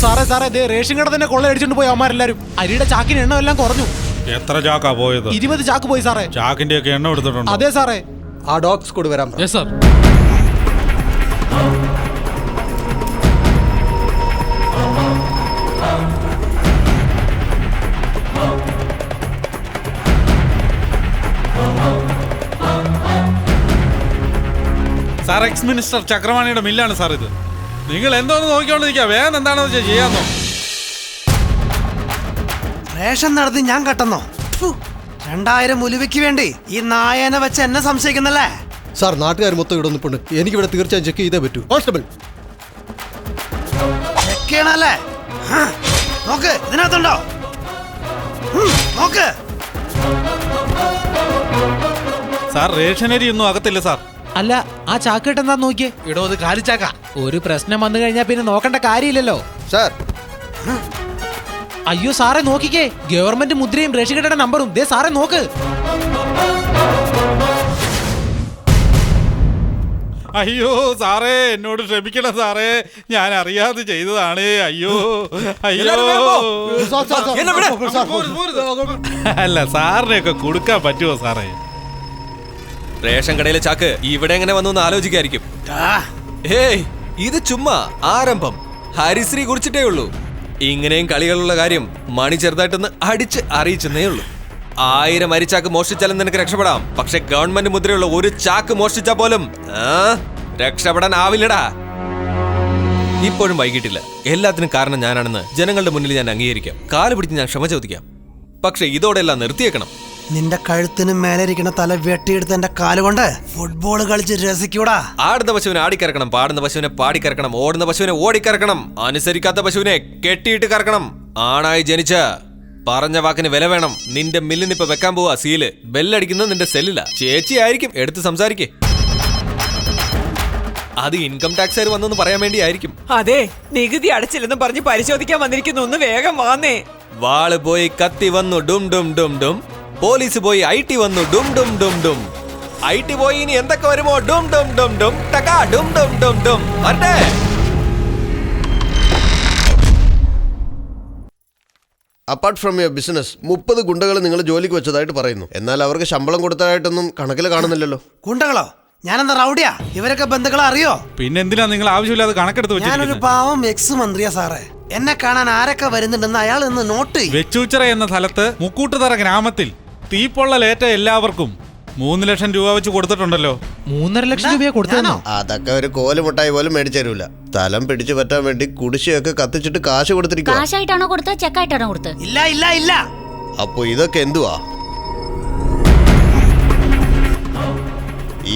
സാറേ റേഷൻ കട തന്നെ കൊള്ളയടിച്ചോണ്ട് പോയി അവന്മാരെല്ലാരും. അരിയുടെ ചാക്കിന് എണ്ണം എല്ലാം കുറഞ്ഞു. എത്ര ചാക്കാ പോയത്? 20 ചാക്ക് പോയി സാറേ. ചാക്കിന്റെ ഒക്കെ എണ്ണം എടുത്തിട്ടുണ്ട്? അതെ സാറേ. ആ ഡോഗ്സ് കൂടി വരാം. സാർ. സാർ എക്സ് മിനിസ്റ്റർ ചക്രവാണിയുടെ മില്ലാണ് സാർ ഇത്. നിങ്ങൾ എന്തോന്ന് നോക്കിക്കൊണ്ടിരിക്കുക, വേഗം എന്താണെന്ന് വെച്ചാൽ ചെയ്യാന്നോ. റേഷൻ നടത്തി ഞാൻ കട്ടെന്നോ? 2000 ഉലുവയ്ക്ക് വേണ്ടി ഈ നായനെ വെച്ച് എന്നെ സംശയിക്കുന്നല്ലേ? സാർ നാട്ടുകാർ മൊത്തം ഇവിടെ നിൽപ്പുണ്ട്. എനിക്കിവിടെ തീർച്ചയായും ചെക്ക് ചെയ്തേ പറ്റൂ. കോൺസ്റ്റബിൾ ചെക്ക് ചെയ്യണല്ലേ? നോക്ക്, ഇതിനകത്തുണ്ടോ? നോക്ക്. സാർ റേഷനരി ഒന്നും അകത്തില്ല സാർ. അല്ല, ആ ചാക്കേട്ട് എന്താ നോക്കിയേ? ഇടോ, അത് കാലിച്ചാക്ക. ഒരു പ്രശ്നം വന്നു കഴിഞ്ഞാൽ പിന്നെ നോക്കേണ്ട കാര്യമില്ലല്ലോ സാർ. അയ്യോ സാറേ നോക്കിക്കേ, ഗവൺമെന്റ് മുദ്രയും റേഷൻ കടയുടെ നമ്പറും. ദേ സാറേ നോക്ക്. അയ്യോ സാറേ, എന്നോട് ക്ഷമിക്കണം സാറേ, ഞാൻ അറിയാതെ ചെയ്തതാണ്. അയ്യോ അയ്യോ. അല്ല, സാറിനെയൊക്കെ കൊടുക്കാൻ പറ്റുമോ സാറേ? റേഷൻ കടയിലെ ചാക്ക് ഇവിടെ എങ്ങനെ വന്നു എന്ന് ആലോചിക്കായിരിക്കും. ഏയ്, ഇത് ചുമ്മാ ആരംഭം. ഹരിശ്രീ കുറിച്ചിട്ടേ ഉള്ളൂ. ഇങ്ങനെയും കളികളുള്ള കാര്യം മണി ചെറുതായിട്ടൊന്ന് അടിച്ച് അറിയിച്ചെന്നേ ഉള്ളൂ. 1000 അരിച്ചാക്ക് മോഷ്ടിച്ചാലും നിനക്ക് രക്ഷപ്പെടാം. പക്ഷെ ഗവൺമെന്റ് മുദ്രയുള്ള ഒരു ചാക്ക് മോഷ്ടിച്ചാൽ പോലും രക്ഷപ്പെടാൻ ആവില്ലടാ. ഇപ്പോഴും വൈകിട്ടില്ല. എല്ലാത്തിനും കാരണം ഞാനാണെന്ന് ജനങ്ങളുടെ മുന്നിൽ ഞാൻ അംഗീകരിക്കാം. കാല് പിടിച്ച് ഞാൻ ക്ഷമ ചോദിക്കാം. പക്ഷെ ഇതോടെല്ലാം നിർത്തിയേക്കണം. നിന്റെ കഴുത്തിന് മേലിരിക്കുന്ന തല വെട്ടിയെടുത്ത് എന്റെ കാലുകൊണ്ട് ഫുട്ബോൾ കളിച്ച് രസിക്കൂടാ. ആടുന്ന പശുവിനെ ആടിക്കറക്കണം, പാടുന്ന പശുവിനെ പാടിക്കറക്കണം, ഓടുന്ന പശുവിനെ ഓടിക്കറക്കണം, അനുസരിക്കാത്ത പശുവിനെ കെട്ടിയിട്ട് കറക്കണം. ആണായി ജനിച്ച പറഞ്ഞ വാക്കിന് വില വേണം. നിന്റെ മില്ലിന് ഇപ്പൊ വെക്കാൻ പോവാ സീല്. ബെല്ലടിക്കുന്നത് നിന്റെ സെല്ലില. ചേച്ചി ആയിരിക്കും, എടുത്ത് സംസാരിക്കേ. അത് ഇൻകം ടാക്സ് വന്നെന്ന് പറയാൻ വേണ്ടി ആയിരിക്കും. അതെ, നികുതി അടച്ചില്ലെന്ന് പറഞ്ഞ് പരിശോധിക്കാൻ വന്നിരിക്കുന്നു. ഒന്ന് വേഗം വാന്നേ. വാള് പോയി കത്തി വന്നു ഡും ഡും ഡും ഡും. പോലീസ് പോയി IT വന്നു ഡും ഡും ഡും ഡും. IT പോയി ഇനി എന്തൊക്കെ വരുമോ ഡും ഡും ഡും ഡും ടകാ ഡും ഡും ഡും ഡും. വരട്ടെ. അപ്പാർട്ട് ഫ്രം യുവർ ബിസിനസ് 30 ഗുണ്ടകൾ നിങ്ങൾ ജോലിക്ക് വെച്ചതായിട്ട് പറയുന്നു. എന്നാൽ അവർക്ക് ശമ്പളം കൊടുത്തതായിട്ടൊന്നും കണക്കിൽ കാണുന്നില്ലല്ലോ. ഗുണ്ടകളോ? ഞാനെന്താ റൗഡിയാ? ഇവരൊക്കെ ബന്ധുക്കളെ അറിയോ? പിന്നെ എന്തിനാ നിങ്ങൾ ആവശ്യമില്ലാതെ കണക്കെടുത്ത് ഞാനൊരു പാവം എക്സ് മന്ത്രിയാ സാറേ. എന്നെ കാണാൻ ആരൊക്കെ വരുന്നുണ്ടെന്ന് അയാൾ ഇന്ന് നോട്ട്. വെച്ചൂച്ചിറ എന്ന സ്ഥലത്ത് മുക്കൂട്ടുതറ ഗ്രാമത്തിൽ തീപ്പൊള്ളലേറ്റ എല്ലാവർക്കും 3 ലക്ഷം രൂപ വെച്ച് കൊടുത്തിട്ടുണ്ടല്ലോ. 3.5 ലക്ഷം രൂപയെ കൊടുത്തോ? അതൊക്കെ ഒരു കോലുമുട്ടായി പോലും മേടിച്ചു തരൂല. സ്ഥലം പിടിച്ചു പറ്റാൻ വേണ്ടി കുടിശ്ശിയൊക്കെ കത്തിച്ചിട്ട് കാശ് കൊടുത്തിരിക്കുക. കാശായിട്ടാണോ കൊടുത്തത്, ചെക്കായിട്ടാണോ കൊടുത്തത്? ഇല്ല ഇല്ല ഇല്ല. അപ്പൊ ഇതൊക്കെ എന്തുവാ?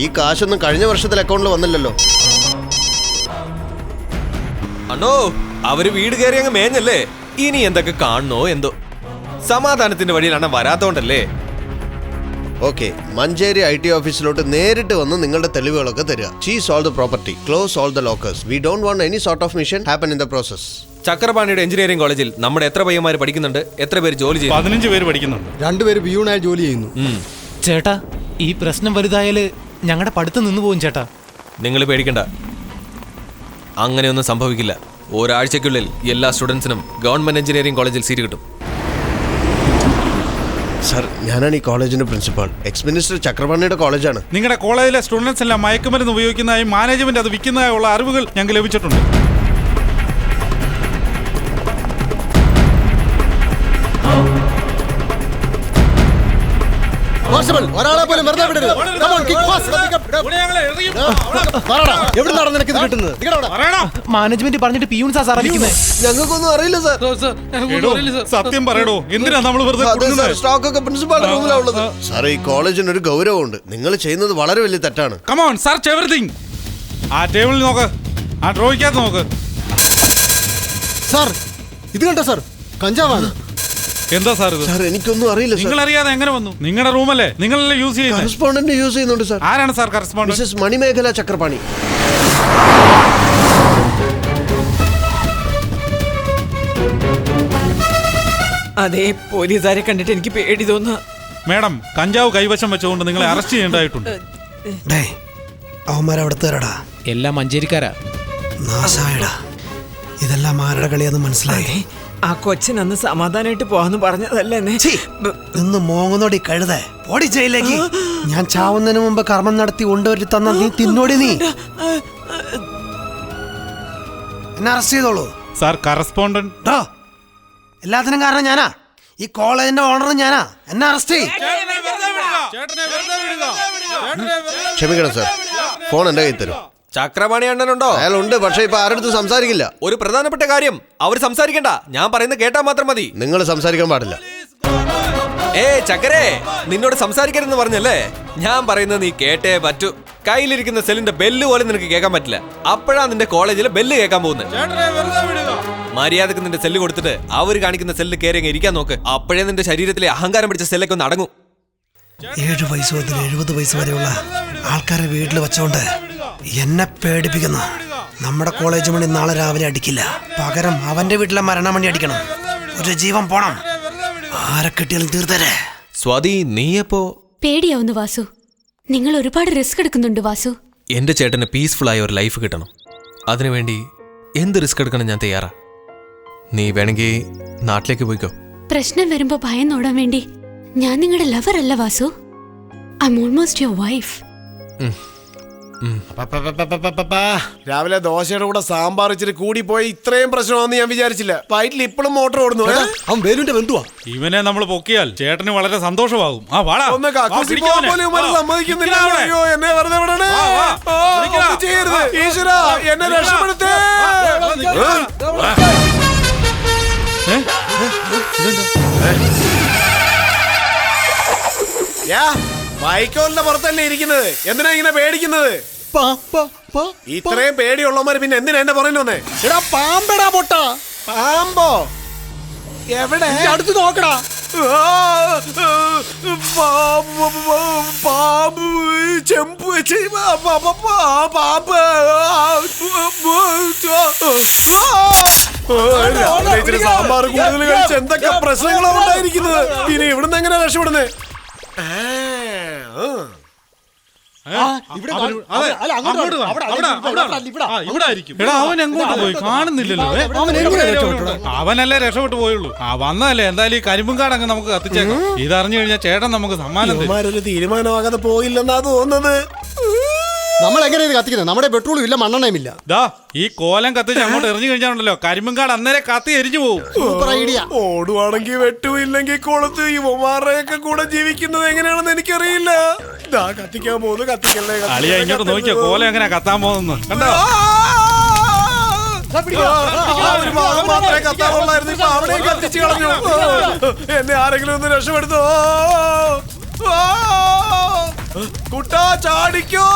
ഈ കാശൊന്നും കഴിഞ്ഞ വർഷത്തിൽ അക്കൗണ്ടിൽ വന്നില്ലല്ലോ. അണ്ണോ, അവര് വീട് കയറി അങ്ങ് മേഞ്ഞല്ലേ. ഇനി എന്തൊക്കെ കാണണോ എന്തോ. സമാധാനത്തിന്റെ വഴിയിലാണ് വരാത്തോണ്ടല്ലേ. ഓക്കെ, മഞ്ചേരി IT ഓഫീസിലോട്ട് നേരിട്ട് വന്ന് നിങ്ങളുടെ തെളിവുകളൊക്കെ തരിക. Seize all the property, close all the lockers. We don't want any sort of mission happen in the process. ചക്രപാണിയുടെ എഞ്ചിനീയറിംഗ് കോളേജിൽ നമ്മുടെ എത്ര പയ്യന്മാർ പഠിക്കുന്നുണ്ട്? എത്ര പേര് ജോലി ചെയ്യുന്നു? 15 പേര് പഠിക്കുന്നുണ്ട്. 2 പേര് പിയൂണായി ജോലി ചെയ്യുന്നു. ചേട്ടാ, ഈ പ്രശ്നം വലുതായാല് ഞങ്ങളുടെ പഠിത്തം നിന്ന് പോകും ചേട്ടാ. നിങ്ങൾ പേടിക്കണ്ട, അങ്ങനെയൊന്നും സംഭവിക്കില്ല. ഒരാഴ്ചക്കുള്ളിൽ എല്ലാ സ്റ്റുഡൻസിനും ഗവൺമെന്റ് എഞ്ചിനീയറിംഗ് കോളേജിൽ സീറ്റ് കിട്ടും. സർ, ഞാനാണ് ഈ കോളേജിന്റെ പ്രിൻസിപ്പാൾ. എക്സ് മിനിസ്റ്റർ ചക്രപാണിയുടെ കോളേജാണ്. നിങ്ങളുടെ കോളേജിലെ സ്റ്റുഡൻസ് എല്ലാം മയക്കുമരുന്ന് ഉപയോഗിക്കുന്നതായും മാനേജ്മെന്റ് അത് വിൽക്കുന്നതായുള്ള അറിവുകൾ ഞങ്ങൾക്ക് ലഭിച്ചിട്ടുണ്ട്. ഒരാളെ പോലും വെറുതെ വിടരുത്. എവിടെ നടന്ന് നിനക്ക് ഇത് കിട്ടുന്നത്? മാനേജ്മെന്റ് പറഞ്ഞിട്ട് പിയൂൺസാ സാർ അടിക്കുന്നത്. ഞങ്ങൾക്കൊന്നും അറിയില്ല സർ. സത്യം പറയടോ, എന്തിനാ നമ്മൾ വെറുതെ സ്റ്റോക്ക് ഒക്കെ പ്രിൻസിപ്പാളുടെ റൂമിലാ ഉള്ളത്. സാർ, ഈ കോളേജിന് ഒരു ഗൗരവമുണ്ട്. നിങ്ങൾ ചെയ്യുന്നത് വളരെ വലിയ തെറ്റാണ്. Come on, search everything. ആ ടേബിളിൽ നോക്ക്, ആ ഡ്രോയ്ക്കകത്ത് നോക്ക്. സാർ, ഇത് കണ്ടോ സാർ? കഞ്ചാവാണ്. എന്താ സാർ ഇത്? സാർ, എനിക്കൊന്നും അറിയില്ല. നിങ്ങൾ അറിയാതെ എങ്ങനെ വന്നു? നിങ്ങളുടെ റൂമല്ലേ, നിങ്ങളല്ലേ യൂസ് ചെയ്യുന്നത്? കറസ്പോണ്ടന്റ് യൂസ് ചെയ്യുന്നുണ്ട് സാർ. ആരാണ് sir correspondent? Mrs Manimekhala Chakrapani. അതെ, പോലീസുകാരെ കണ്ടിട്ട് എനിക്ക് പേടി തോന്നുക. മാഡം, കഞ്ചാവ് കൈവശം വെച്ചുകൊണ്ട് നിങ്ങളെ അറസ്റ്റ് ചെയ്യേണ്ടതായിട്ടുണ്ട്. അവന്മാരവിടുത്തെ എല്ലാം മഞ്ചേരിക്കാരാ. നാശായടാ. ഇതെല്ലാം ആരുടെ കളിയാന്ന് മനസ്സിലായി. ആ കൊച്ചിനന്ന് സമാധാനമായിട്ട് പോവാന്ന് പറഞ്ഞതല്ലേ എന്നെ? ഛീ, നിന്ന് മോങ്ങുന്നോടി കഴുത ഓടി ജയിലേക്ക്. ഞാൻ ചാവുന്നതിന് മുമ്പ് കർമ്മം നടത്തി കൊണ്ടുവരി തന്ന നീ തിന്നോടി. നീ എന്നെ അറസ്റ്റ് ചെയ്തോളൂ. സാർ കറസ്പോണ്ടന്റ് ട്ടോ, എല്ലാത്തിനും കാരണം ഞാനാ. ഈ കോളേജിന്റെ ഓണറും ഞാനാ. എന്നെ അറസ്റ്റ് ചെയ്യ്. ക്ഷമിക്കണം സാർ, ഫോൺ എന്റെ കയ്യിൽ തരും. ചക്രപാണി അണ്ണനുണ്ടോ? അയാളുണ്ട്, പക്ഷെ ഇപ്പൊ ആരുടെ അടുത്ത് സംസാരിക്കില്ല. ഒരു പ്രധാനപ്പെട്ട കാര്യം അവർ സംസാരിക്കണ്ട, ഞാൻ പറയുന്നത് കേട്ടാ മാത്രം മതി. നിങ്ങൾ സംസാരിക്കാൻ പാടില്ല. ചക്കരേ, നിന്നോട് സംസാരിക്കരുതെന്ന് പറഞ്ഞല്ലേ? ഞാൻ പറയുന്നത് നീ കേട്ടേ പറ്റൂ. കയ്യിലിരിക്കുന്ന സെല്ലിന്റെ ബെല്ല് പോലും നിനക്ക് കേൾക്കാൻ പറ്റില്ല. അപ്പോഴാ നിന്റെ കോളേജിലെ ബെല്ല് കേൾക്കാൻ പോകുന്നത്. മര്യാദക്ക് നിന്റെ സെല്ല് കൊടുത്തിട്ട് അവർ കാണിക്കുന്ന സെല്ല് കയറി അങ്ങ് ഇരിക്കാൻ നോക്ക്. അപ്പോഴേ നിന്റെ ശരീരത്തിലെ അഹങ്കാരം പിടിച്ച സെല്ലൊക്കെ ഒന്ന് അടങ്ങും. 7 വയസ്സ് മുതൽ 70 വയസ്സ് വരെയുള്ള ആൾക്കാരെ വീട്ടിൽ വെച്ചോണ്ട് എന്നെ പേടിപ്പിക്കുന്നു. നമ്മുടെ കോളേജ് മണി നാളെ രാവിലെ അടിക്കില്ല. പകരം അവന്റെ വീട്ടിലെ മരണമണി അടിക്കണം. ഒരു ജീവൻ പോണം. ആരെ കിട്ടിയാലും തീർത്തരേ. സ്വാതി, നീയപ്പോ? പേടിയാവുന്നു വാസു. നിങ്ങൾ ഒരുപാട് റിസ്ക് എടുക്കുന്നുണ്ട് വാസു. എന്റെ ചേട്ടന് പീസ്ഫുൾ ആയ ഒരു ലൈഫ് കിട്ടണം. അതിനുവേണ്ടി എന്ത് റിസ്ക് എടുക്കണം ഞാൻ തയ്യാറാ. നീ വേണമെങ്കിൽ നാട്ടിലേക്ക് പോയിക്കോ. പ്രശ്നം വരുമ്പോ ഭയം നോടാൻ വേണ്ടി ഞാൻ നിങ്ങളുടെ ലവർ അല്ല Vasu. I M almost your wife. രാവിലെ ദോശയുടെ കൂടെ സാമ്പാർ ഇച്ചിരി കൂടി പോയി ഇത്രയും പ്രശ്നമാണെന്ന് ഞാൻ വിചാരിച്ചില്ല. വയറ്റിൽ ഇപ്പോഴും മോട്ടർ ഓടുന്നു. അവൻ വേലുവിന്റെ ബന്ധുവാ. ഇവനെ നമ്മൾ പൊക്കിയാൽ ചേട്ടന് വളരെ സന്തോഷമാകും. ആ വാടാ, ഒന്ന് കക്കൂസി പോകാൻ പോലും ഇവന്മാര് സമ്മതിക്കുന്നില്ല. അയ്യോ, എന്നെ വെറുതെ വിടണേ. ഒന്നും ചെയ്യരുത്. ഈശ്വരാ, എന്നെ രക്ഷപ്പെടുത്തേ. മൈക്കോലിന്റെ പുറത്തല്ലേ ഇരിക്കുന്നത്? എന്തിനാ ഇങ്ങനെ പേടിക്കുന്നത്? ഇത്രയും പേടിയുള്ളവന്മാര് പിന്നെ എന്തിനാ എന്നെ പറയുന്നു വന്നേ? എടാ പാമ്പടാ പൊട്ട. പാമ്പോ? എവിടെ? അടുത്ത് നോക്കടാ. പാമ്പ്, ചെമ്പ്, പാമ്പ്. സാമ്പാർ കൂടുതൽ കഴിച്ച് എന്തൊക്കെ പ്രശ്നങ്ങളാണ് ഉണ്ടായിരിക്കുന്നത്. ഇനി ഇവിടുന്ന് എങ്ങനെ രക്ഷപ്പെടുന്നേ? അവൻ എങ്ങോട്ട് പോയി കാണുന്നില്ലല്ലോ. അവനല്ലേ രക്ഷപ്പെട്ടു പോയുള്ളൂ. വന്നതല്ലേ. എന്തായാലും ഈ കരിമ്പുംകാട് അങ്ങ് നമുക്ക് കത്തിച്ചേക്കാം. ഇതറിഞ്ഞു കഴിഞ്ഞാൽ ചേട്ടൻ നമുക്ക് സമ്മാനം തരും. ഒരു തീരുമാനമാകാതെ പോയില്ലെന്നാ തോന്നുന്നത്. നമ്മൾ എങ്ങനെയാണ് കത്തിക്കുന്നത്? നമ്മുടെ പെട്രോളും ഇല്ല, മണ്ണെണ്ണയും ഇല്ല. ഈ കോലം കത്തിച്ച് അങ്ങോട്ട് എറിഞ്ഞു കഴിഞ്ഞാണല്ലോ കരിമ്പുംകാട് അന്നേരം കത്തി എരിഞ്ഞു പോകും. Super idea. ഓടുവാണെങ്കിൽ വെട്ടും ഇല്ലെങ്കിൽ കൊളുത്ത്. ഇവന്മാരുടെയൊക്കെ കൂടെ ജീവിക്കുന്നത് എങ്ങനെയാണെന്ന് എനിക്കറിയില്ല. കത്തിക്കാൻ പോകുന്നു. കത്തിക്കല്ലേ. അളിയ ഇങ്ങോട്ട് നോക്കിയോ കോലം എങ്ങനെ കത്താൻ പോകുന്നു കണ്ടോ? മാത്രമേ കത്താറുള്ളായിരുന്നു. ഇപ്പൊ അവിടെയും കത്തിച്ചു കളഞ്ഞു. എന്നെ ആരെങ്കിലും ഒന്ന് രക്ഷപ്പെടുത്തോ? കുട്ടാ ചാടിക്കോ.